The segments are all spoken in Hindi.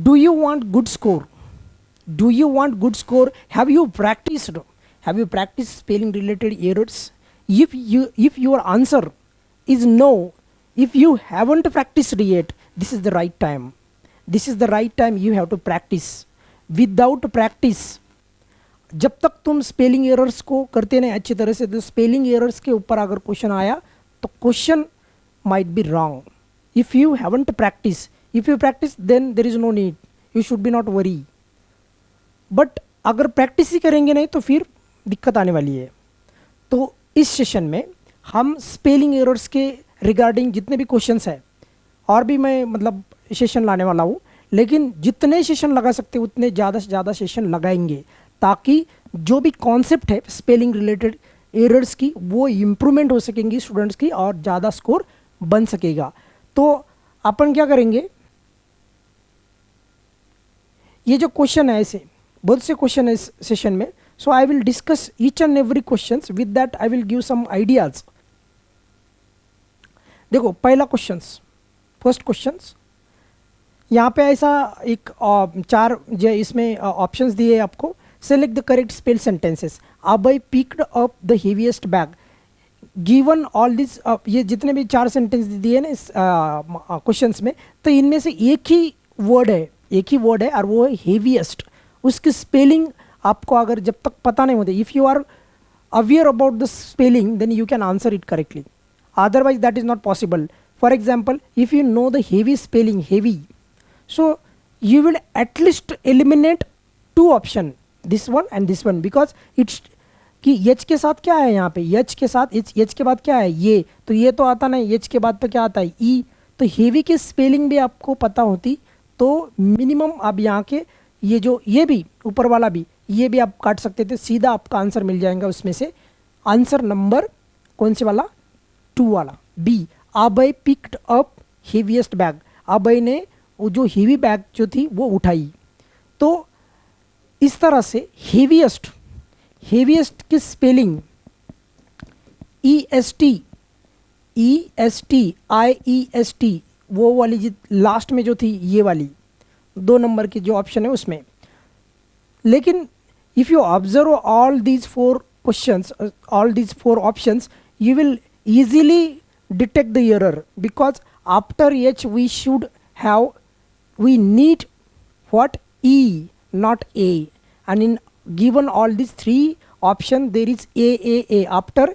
Do you want good score? Do you want good score? Have you practiced? Have you practiced spelling related errors? If your answer is no, if you haven't practiced yet, this is the right time. This is the right time you have to practice. Without practice, जब तक तुम स्पेलिंग एरर्स को करते नहीं अच्छी तरह से, तो स्पेलिंग एरर्स के ऊपर अगर क्वेश्चन आया तो question might be wrong. If you haven't practice, if you practice then there is no need, you should be not worry. But अगर प्रैक्टिस ही करेंगे नहीं तो फिर दिक्कत आने वाली है. तो इस सेशन में हम स्पेलिंग एरर्स के रिगार्डिंग जितने भी क्वेश्चंस हैं, और भी मैं मतलब सेशन लाने वाला हूँ, लेकिन जितने सेशन लगा सकते उतने ज़्यादा से ज़्यादा सेशन लगाएंगे, ताकि जो भी कॉन्सेप्ट है स्पेलिंग रिलेटेड एरर्स की वो इम्प्रूवमेंट हो सकेंगी स्टूडेंट्स की, और ज़्यादा स्कोर बन सकेगा. तो अपन क्या करेंगे, ये जो क्वेश्चन है, ऐसे बहुत से क्वेश्चन है इस सेशन में. So I will discuss each and every question, with that I will give some ideas. देखो पहला क्वेश्चंस, फर्स्ट क्वेश्चंस, यहाँ पे ऐसा एक चार जो इसमें ऑप्शंस दिए आपको. Select the correct spell sentences. Abhay picked up the heaviest bag. Given all this, ये जितने भी चार सेंटेंस दिए ना इस क्वेश्चंस में, तो इनमें से एक ही वर्ड है और वो है हेवीएस्ट. उसकी स्पेलिंग आपको अगर जब तक पता नहीं होते, if you are aware about the spelling, then you can answer it correctly. Otherwise that is not possible. For example, if you know the heavy spelling, heavy, so you will at least eliminate two option, this one and this one, because it's कि h के साथ क्या है, यहाँ पे h के साथ h के बाद क्या है, ये तो ये तो आता नहीं, h के बाद पे क्या आता है, e. तो हेवी की स्पेलिंग भी आपको पता होती तो मिनिमम आप यहाँ के ये जो ये भी ऊपर वाला भी, ये भी आप काट सकते थे, सीधा आपका आंसर मिल जाएगा उसमें से. आंसर नंबर कौन से वाला, 2 वाला, बी. अभय पिक्ड अप हेवीएस्ट बैग. अभय ने वो जो हेवी बैग जो थी वो उठाई. तो इस तरह से हेवीएस्ट की स्पेलिंग EST वो वाली जी लास्ट में जो थी, ये वाली 2 नंबर की जो ऑप्शन है उसमें. लेकिन if you observe all these 4 questions, all these 4 options, you will easily detect the error, because after H we need what, E, not A. And in given all these 3 options there is A. After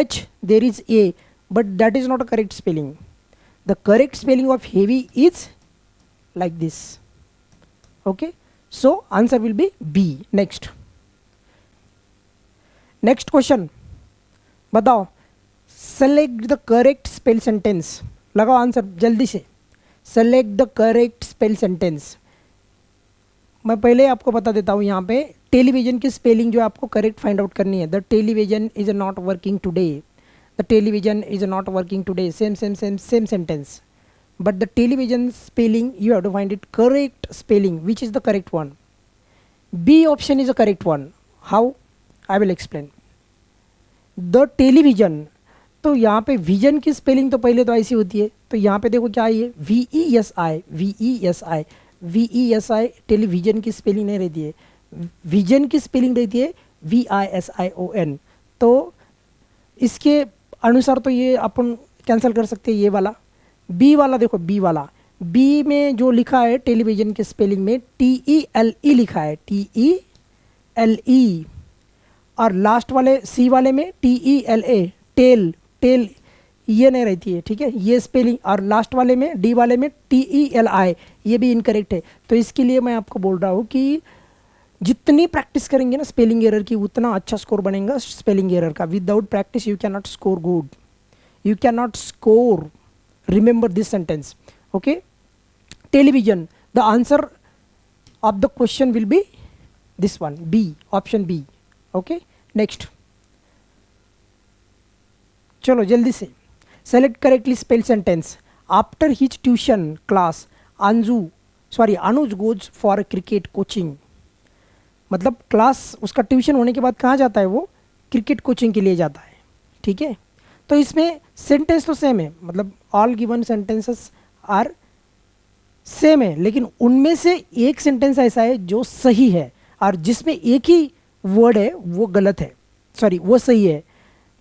H there is A, but that is not a correct spelling. The correct spelling of heavy is like this. Okay, so answer will be B. Next question, बताओ. Select the correct spell sentence. लगाओ आंसर जल्दी से. Select the correct spell sentence. मैं पहले आपको बता देता हूँ, यहाँ पे टेलीविजन की स्पेलिंग जो आपको करेक्ट फाइंड आउट करनी है. The television is not working today. The television is not working today. Same sentence, but the television spelling you have to find it correct spelling, which is the correct one. B option is the correct one. How, I will explain. The television, तो यहाँ पे विजन की स्पेलिंग तो पहले तो ऐसी होती है, तो यहाँ पे देखो क्या है, VESI. टेलीविजन की स्पेलिंग नहीं रहती है, विजन की स्पेलिंग रहती है VISION. तो इसके अनुसार तो ये अपन कैंसिल कर सकते हैं, ये वाला. बी वाला देखो, बी में जो लिखा है टेलीविजन के स्पेलिंग में TELE लिखा है, TELE. और लास्ट वाले सी वाले में TELA, टेल ये नहीं रहती है, ठीक है, ये स्पेलिंग. और लास्ट वाले में डी वाले में TELI, ये भी इनकरेक्ट है. तो इसके लिए मैं आपको बोल रहा हूँ कि जितनी प्रैक्टिस करेंगे ना स्पेलिंग एरर की, उतना अच्छा स्कोर बनेगा स्पेलिंग एरर का. Without practice you can not score good, you can not score. Remember this sentence. Okay, television, the answer of the question will be this one, B, option B. Okay, next. चलो जल्दी से. Select correctly spell sentence. After his tuition class Anuj goes for cricket coaching. मतलब क्लास उसका ट्यूशन होने के बाद कहाँ जाता है, वो क्रिकेट कोचिंग के लिए जाता है. ठीक है, तो इसमें सेंटेंस तो सेम है, मतलब all given sentences are same है, लेकिन उनमें से एक सेंटेंस ऐसा है जो सही है और जिसमें एक ही वर्ड है वो गलत है, सॉरी वो सही है।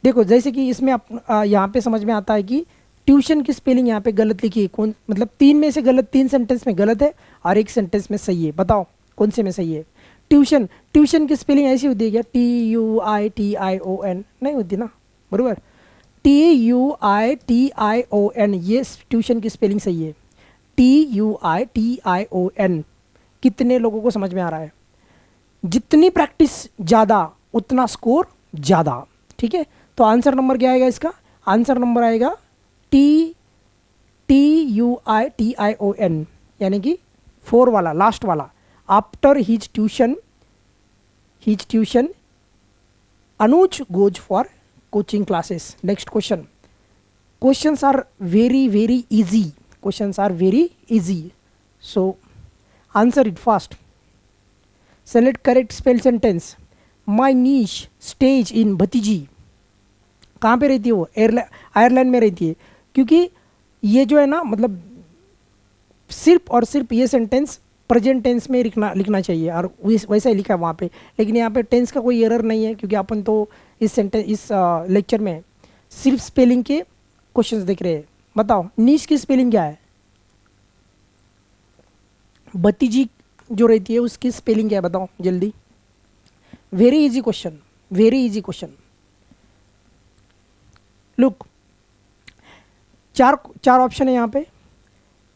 देखो जैसे कि इसमें आप यहाँ पे समझ में आता है कि ट्यूशन की स्पेलिंग यहाँ पे गलत लिखी है, कौन मतलब तीन में से गलत, तीन सेंटेंस में गलत है और एक सेंटेंस में सही है, बताओ कौन से में सही है। ट्यूशन, ट्यूशन की स्पेलिंग ऐसी होती है क्या, TUITION नहीं होती ना, बराबर। TUITION ये ट्यूशन की स्पेलिंग सही है। TUITION कितने लोगों को समझ में आ रहा है। जितनी प्रैक्टिस ज़्यादा उतना स्कोर ज़्यादा, ठीक है। तो आंसर नंबर क्या आएगा इसका, आंसर नंबर आएगा TUITION, यानी कि 4 वाला, लास्ट वाला। After his tuition Anuj goes for coaching classes. Next question, questions are very very easy, questions are very easy, so answer it fast. Select correct spell sentence. My niche stage in भतीजी, कहाँ पे रहती है वो, आयरलैंड में रहती है। क्योंकि ये जो है ना, मतलब सिर्फ और सिर्फ ये सेंटेंस प्रेजेंट टेंस में लिखना चाहिए और वैसा ही लिखा है वहाँ पे, लेकिन यहाँ पे टेंस का कोई एरर नहीं है, क्योंकि अपन तो इस लेक्चर में सिर्फ स्पेलिंग के क्वेश्चंस देख रहे हैं। बताओ नीश की स्पेलिंग क्या है, भतीजी जो रहती है उसकी स्पेलिंग क्या है, बताओ जल्दी। Very easy question, very easy question. Look, चार ऑप्शन है यहाँ पे।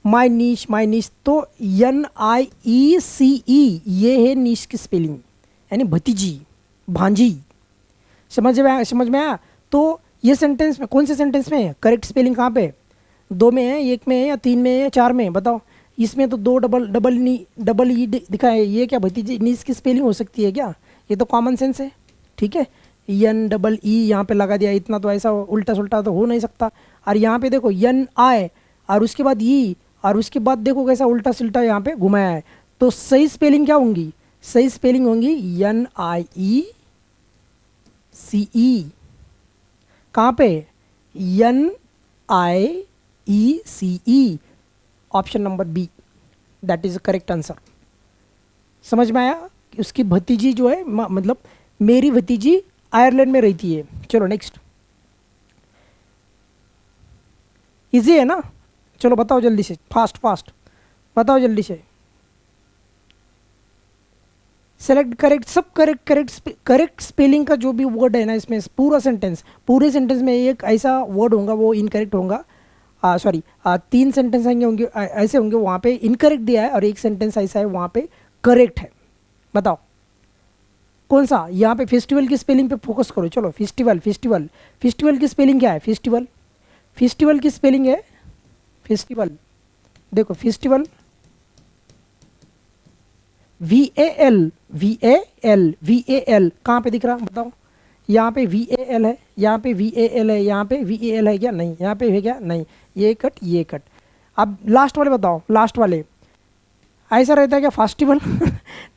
माई नीश, माई नीश तो NIECE ये है नीश की स्पेलिंग, यानी भतीजी, भांजी। समझ में आया। तो ये सेंटेंस में, कौन से सेंटेंस में है, करेक्ट स्पेलिंग कहाँ पे, 2 में है, 1 में है, या 3 में है, या 4 में है, बताओ। इसमें तो 2 डबल ई दिखा है, ये क्या भतीजी नीश की स्पेलिंग हो सकती है क्या, ये तो कॉमन सेंस है, ठीक है। NEE यहाँ पे लगा दिया, इतना तो ऐसा उल्टा सुल्टा तो हो नहीं सकता। और यहाँ पे देखो NI और उसके बाद ई और उसके बाद देखो कैसा उल्टा सुल्टा यहाँ पे घुमाया है। तो सही स्पेलिंग क्या होंगी, सही स्पेलिंग होंगी NIECE, कहाँ पे, NIECE, option number B, that is correct answer. समझ में आया। उसकी भतीजी जो है, मतलब मेरी भतीजी आयरलैंड में रहती है। चलो नेक्स्ट, इजी है ना, चलो बताओ जल्दी से, फास्ट फास्ट बताओ जल्दी से। सेलेक्ट करेक्ट, सब करेक्ट स्पेलिंग का जो भी वर्ड है ना इसमें, पूरे सेंटेंस में एक ऐसा वर्ड होगा वो इनकरेक्ट होगा, सॉरी 3 सेंटेंस होंगे ऐसे होंगे वहाँ पे इनकरेक्ट दिया है और एक सेंटेंस ऐसा है वहाँ पे करेक्ट है। बताओ कौन सा। यहाँ पे फेस्टिवल की स्पेलिंग पे फोकस करो। चलो फेस्टिवल की स्पेलिंग क्या है, फेस्टिवल की स्पेलिंग है, फेस्टिवल देखो, फेस्टिवल VAL कहाँ पे दिख रहा, बताओ। यहाँ पे VAL है, यहाँ पे VAL है, यहाँ पे VAL है क्या, नहीं। यहाँ पे है क्या, नहीं। ये कट। अब लास्ट वाले बताओ, लास्ट वाले ऐसा रहता है क्या, फेस्टिवल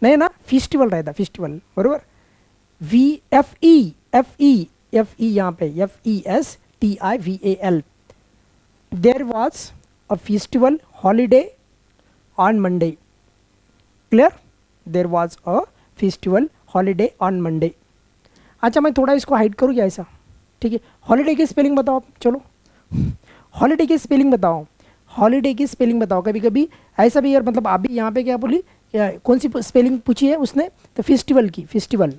नहीं ना, फेस्टिवल रहता है, फेस्टिवल बरोबर। FE यहाँ पे FESTIVAL। There was a festival holiday on Monday, clear, there was a festival holiday on Monday. अच्छा मैं थोड़ा इसको हाइड करूँ क्या ऐसा, ठीक है। हॉलीडे की स्पेलिंग बताओ, चलो हॉलीडे की स्पेलिंग बताओ। कभी कभी ऐसा भी यार, मतलब आप भी यहाँ पे क्या बोली, कौन सी स्पेलिंग पूछी है उसने, तो फेस्टिवल की, फेस्टिवल,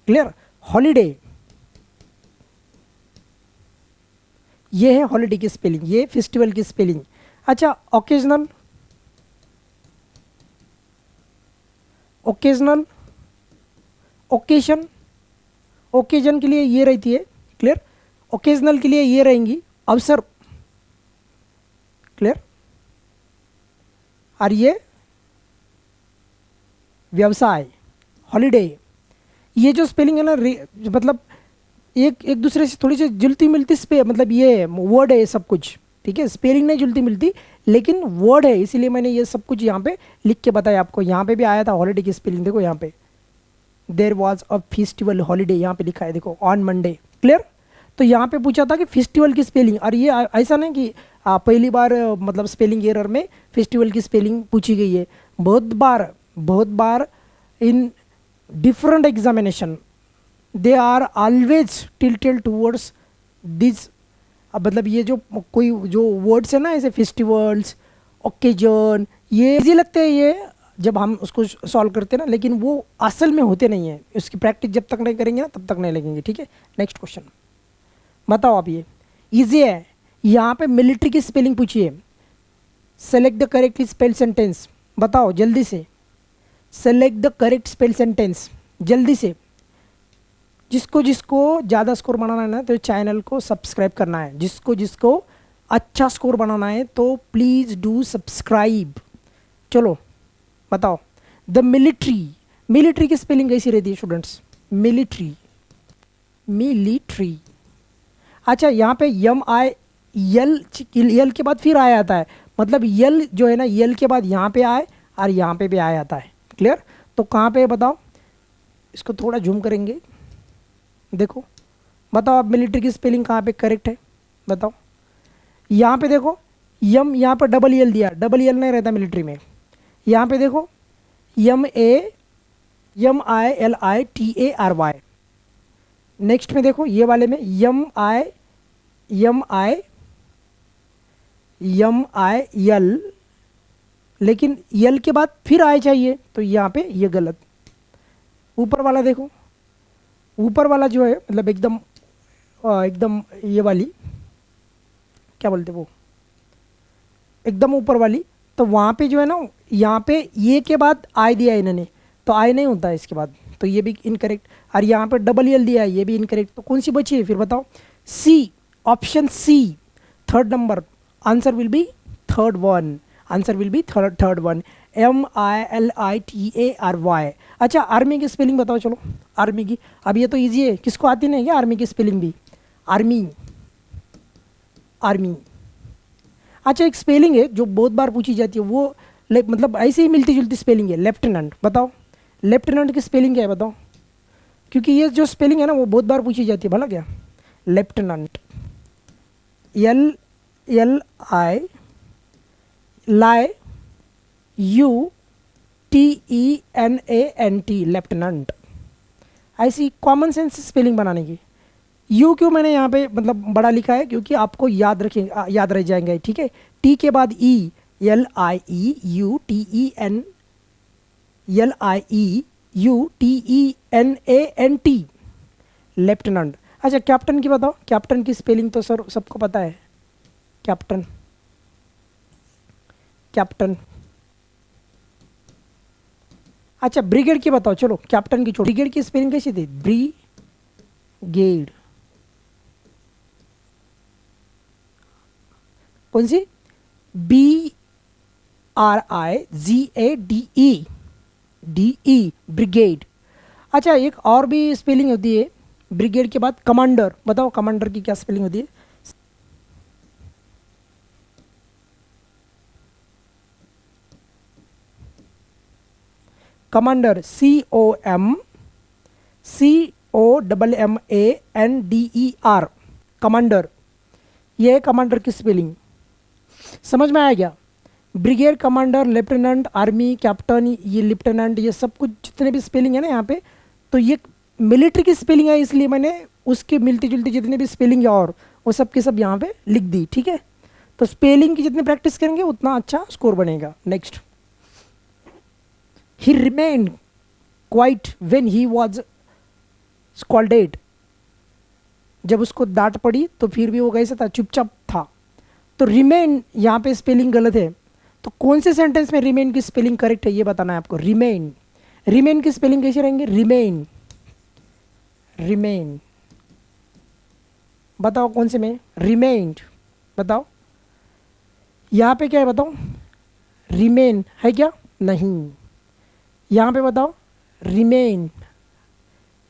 क्लियर। हॉलीडे ये है हॉलीडे की स्पेलिंग, ये फेस्टिवल की स्पेलिंग। अच्छा ओकेजनल ओकेजन के लिए ये रहती है, क्लियर। ओकेजनल के लिए ये रहेंगी अवसर, क्लियर। और ये व्यवसाय, हॉलीडे। ये जो स्पेलिंग है ना, मतलब एक दूसरे से थोड़ी सी जुलती मिलती मतलब ये वर्ड है ये सब कुछ, ठीक है। स्पेलिंग नहीं जुलती मिलती लेकिन वर्ड है, इसीलिए मैंने ये सब कुछ यहाँ पे लिख के बताया आपको। यहाँ पे भी आया था हॉलीडे की स्पेलिंग, देखो यहाँ पे there was a festival holiday, यहाँ पे लिखा है देखो, ऑन मंडे, क्लियर। तो यहाँ पे पूछा था कि फेस्टिवल की स्पेलिंग, और ये ऐसा नहीं कि पहली बार मतलब स्पेलिंग एरर में फेस्टिवल की स्पेलिंग पूछी गई है। बहुत बार in different examination they are always tilted towards this. अब मतलब ये जो कोई जो वर्ड्स है ना, ऐसे फेस्टिवल्स, ओकेजन, ये इजी लगते हैं ये जब हम उसको सॉल्व करते हैं ना, लेकिन वो असल में होते नहीं है। उसकी प्रैक्टिस जब तक नहीं करेंगे ना तब तक नहीं लगेंगे। ठीक है, नेक्स्ट क्वेश्चन बताओ। आप ये इजी है, यहाँ पे मिलिट्री की स्पेलिंग पूछी है। Select the correctly spell sentence, बताओ जल्दी से। Select the correct spell sentence जल्दी से। जिसको जिसको ज़्यादा स्कोर बनाना है ना तो चैनल को सब्सक्राइब करना है। जिसको जिसको अच्छा स्कोर बनाना है तो प्लीज़ डू सब्सक्राइब। चलो बताओ। द मिलिट्री की स्पेलिंग कैसी रहती है स्टूडेंट्स? मिलिट्री अच्छा, यहाँ पे यम आई यल के बाद फिर आया आता है, मतलब यल जो है ना, यल के बाद यहाँ पे आए और यहाँ पे भी आया आता है। क्लियर? तो कहाँ पे बताओ, इसको थोड़ा जूम करेंगे, देखो बताओ आप मिलिट्री की स्पेलिंग कहाँ पे करेक्ट है बताओ। यहाँ पे देखो यम, यहाँ पर डबल यल दिया, डबल यल नहीं रहता मिलिट्री में। यहाँ पे देखो YMILITARY। नेक्स्ट में देखो ये वाले में YMIL, लेकिन यल के बाद फिर आए चाहिए, तो यहाँ पे ये गलत। ऊपर वाला देखो, ऊपर वाला जो है मतलब एकदम ये वाली क्या बोलते वो, एकदम ऊपर वाली, तो वहाँ पे जो है ना, यहाँ पे ये के बाद आई दिया इन्होंने, तो आई नहीं होता है इसके बाद, तो ये भी इनकरेक्ट। और यहाँ पे डबल यल दिया है, ये भी इनकरेक्ट। तो कौन सी बची है फिर बताओ? C, option C, third number. Answer will be third one, answer will be third one, MILITARY। अच्छा, आर्मी की स्पेलिंग बताओ। चलो आर्मी की, अब ये तो इजी है, किसको आती नहीं क्या आर्मी की स्पेलिंग भी? आर्मी। अच्छा, एक स्पेलिंग है जो बहुत बार पूछी जाती है, वो मतलब ऐसे ही मिलती जुलती स्पेलिंग है, लेफ्टिनेंट। बताओ लेफ्टिनेंट की स्पेलिंग क्या है बताओ, क्योंकि ये जो स्पेलिंग है ना वो बहुत बार पूछी जाती है। भला क्या? Lieutenant, LLI UTENANT, lieutenant. ऐसी कॉमन सेंस स्पेलिंग बनाने की। यू क्यों मैंने यहाँ पे मतलब बड़ा लिखा है, क्योंकि आपको याद रह जाएंगे। ठीक है, टी के बाद ई, LIEUTENANT, लेफ्टिनेंट। अच्छा, कैप्टन की बताओ। कैप्टन की स्पेलिंग तो सर सबको पता है, कैप्टन। अच्छा, ब्रिगेड की बताओ। चलो कैप्टन की छोड़, ब्रिगेड की स्पेलिंग कैसी थी? ब्रिगेड। कौन सी? BRIGADE, brigade. अच्छा, एक और भी स्पेलिंग होती है ब्रिगेड के बाद, कमांडर। बताओ कमांडर की क्या स्पेलिंग होती है? Commander, COMMANDER, commander. ये है कमांडर की स्पेलिंग। समझ में आया क्या? Brigade, commander, lieutenant, army, captain, ये लेफ्टिनेंट, ये सब कुछ जितने भी स्पेलिंग है ना यहाँ पे, तो ये मिलिट्री की स्पेलिंग है, इसलिए मैंने उसके मिलती जुलती जितने भी स्पेलिंग है और वो सब के सब यहाँ पे लिख दी। ठीक है, तो स्पेलिंग की जितनी प्रैक्टिस करेंगे उतना अच्छा स्कोर बनेगा। Next, he remained quite when he was scolded. जब उसको डांट पड़ी तो फिर भी वो कैसा था? चुपचाप था। तो रिमेन यहाँ पे स्पेलिंग गलत है, तो कौन से सेंटेंस में रिमेन की स्पेलिंग करेक्ट है ये बताना है आपको। रिमेन की स्पेलिंग कैसे रहेंगे? रिमेन बताओ कौन से में? रिमेन्ड बताओ। यहाँ पे क्या है बताओ? रिमेन है क्या? नहीं। यहाँ पे बताओ रिमेन,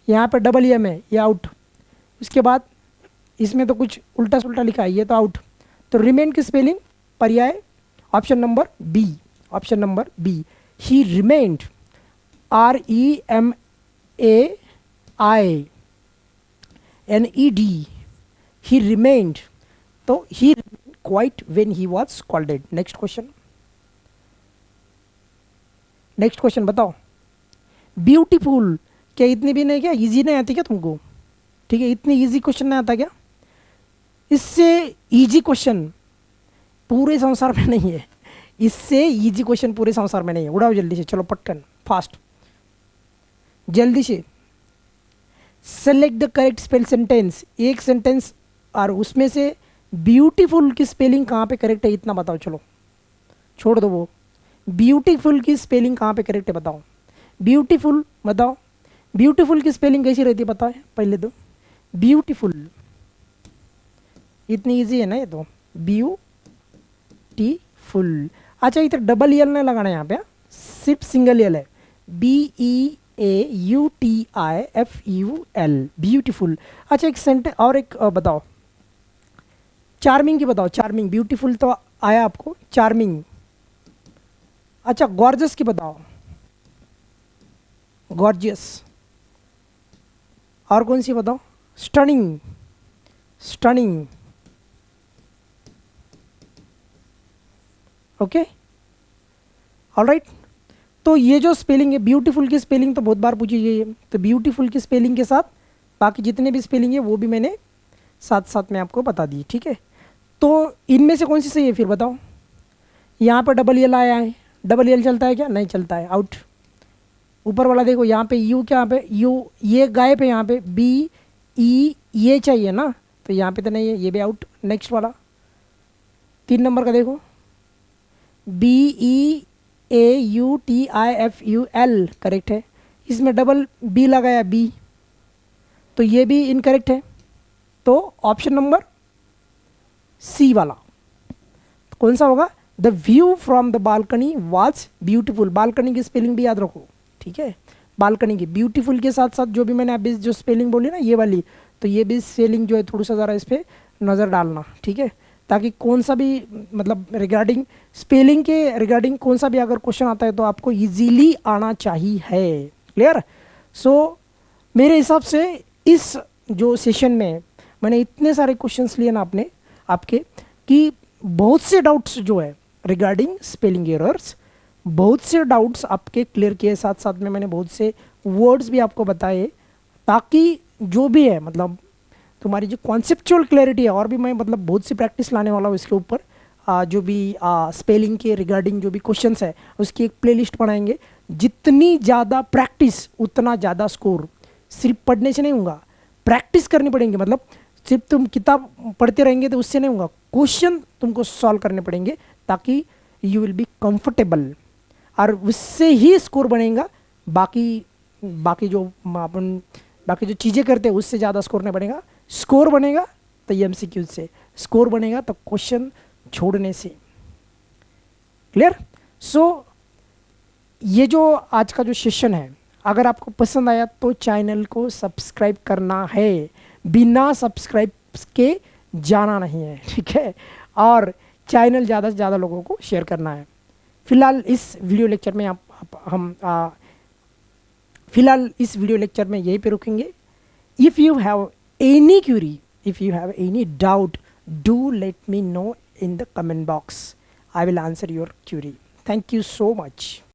यहाँ पे डबल एम है, ये आउट। उसके बाद इसमें तो कुछ उल्टा सुल्टा लिखा है, ये तो आउट। तो रिमेन की स्पेलिंग पर्याय option number B, he remained, REMAINED, he remained. तो he quiet when he was scolded. Next question बताओ। ब्यूटीफुल, क्या इतनी भी नहीं, क्या इजी नहीं आती क्या तुमको? ठीक है, इतनी इजी क्वेश्चन नहीं आता क्या? इससे इजी क्वेश्चन पूरे संसार में नहीं है, इससे इजी क्वेश्चन पूरे संसार में नहीं है। उड़ाओ जल्दी से, चलो पटकन, फास्ट, जल्दी से। Select the correct spell sentence, एक सेंटेंस और उसमें से ब्यूटीफुल की स्पेलिंग कहाँ पे करेक्ट है इतना बताओ। चलो छोड़ दो वो, ब्यूटीफुल की स्पेलिंग कहाँ पे करेक्ट है बताओ। ब्यूटीफुल बताओ, ब्यूटीफुल की स्पेलिंग कैसी रहती है बताओ पहले तो। ब्यूटीफुल इतनी इजी है ना ये तो, ब्यूटीफुल। अच्छा इधर डबल यल नहीं लगाना यहाँ पे, सिर्फ सिंगल यल है, BEAUTIFUL, ब्यूटीफुल। अच्छा एक सेंटेंस और एक बताओ, चार्मिंग की बताओ। चार्मिंग, ब्यूटीफुल तो आया आपको, चार्मिंग। अच्छा गॉर्जस की बताओ, गॉर्जियस। और कौन सी बताओ? Stunning, stunning. Okay, alright. तो ये जो स्पेलिंग है, ब्यूटीफुल की स्पेलिंग तो बहुत बार पूछी गई है, तो ब्यूटीफुल की स्पेलिंग के साथ बाकी जितने भी स्पेलिंग है वो भी मैंने साथ साथ में आपको बता दी, ठीक है। तो इनमें से कौन सी सही है फिर बताओ। यहाँ पर डबल यल आया है, डबल यल चलता है क्या? नहीं चलता है, आउट। ऊपर वाला देखो, यहाँ पे यू, क्या पे यू, ये गायब है, यहाँ पे BE ये चाहिए ना, तो यहाँ पे तो नहीं है, ये भी आउट। नेक्स्ट वाला 3 नंबर का देखो, BEAUTIFUL करेक्ट है, इसमें डबल बी लगाया बी, तो ये भी इनकरेक्ट है। तो ऑप्शन नंबर सी वाला कौन सा होगा? The view from the balcony was beautiful. Balcony की स्पेलिंग भी याद रखो, ठीक है। बालकनी की ब्यूटीफुल के साथ साथ जो भी मैंने अभी जो स्पेलिंग बोली ना ये वाली, तो ये भी स्पेलिंग जो है थोड़ा सा ज़रा इस पर नज़र डालना, ठीक है, ताकि कौन सा भी मतलब रिगार्डिंग स्पेलिंग के रिगार्डिंग कौन सा भी अगर क्वेश्चन आता है तो आपको इजीली आना चाहिए है। क्लियर? सो मेरे हिसाब से इस जो सेशन में मैंने इतने सारे क्वेश्चंस लिए ना आपने आपके, कि बहुत से डाउट्स जो है रिगार्डिंग स्पेलिंग एरर्स, बहुत से डाउट्स आपके क्लियर किए, साथ साथ में मैंने बहुत से वर्ड्स भी आपको बताए, ताकि जो भी है मतलब तुम्हारी जो कॉन्सेप्चुअल क्लैरिटी है, और भी मैं मतलब बहुत सी प्रैक्टिस लाने वाला हूँ इसके ऊपर। जो भी स्पेलिंग के रिगार्डिंग जो भी क्वेश्चंस है उसकी एक प्लेलिस्ट बनाएंगे। जितनी ज़्यादा प्रैक्टिस उतना ज़्यादा स्कोर। सिर्फ पढ़ने से नहीं होगा, प्रैक्टिस करनी पड़ेंगे। मतलब सिर्फ तुम किताब पढ़ते रहेंगे तो उससे नहीं होगा, क्वेश्चन तुमको सॉल्व करने पड़ेंगे, ताकि यू विल बी कंफर्टेबल, और उससे ही स्कोर बनेगा। बाकी जो अपन बाकी जो चीज़ें करते हैं उससे ज़्यादा स्कोर नहीं बनेगा। स्कोर बनेगा तो MCQ से, स्कोर बनेगा तो क्वेश्चन छोड़ने से। क्लियर? सो ये जो आज का जो सेशन है, अगर आपको पसंद आया तो चैनल को सब्सक्राइब करना है, बिना सब्सक्राइब के जाना नहीं है, ठीक है। और चैनल ज़्यादा से ज़्यादा लोगों को शेयर करना है। फिलहाल इस वीडियो लेक्चर में फिलहाल इस वीडियो लेक्चर में यहीं पे रुकेंगे। If you have any Curie, if you have any doubt, do let me know in the comment box. I will answer your query. Thank you so much.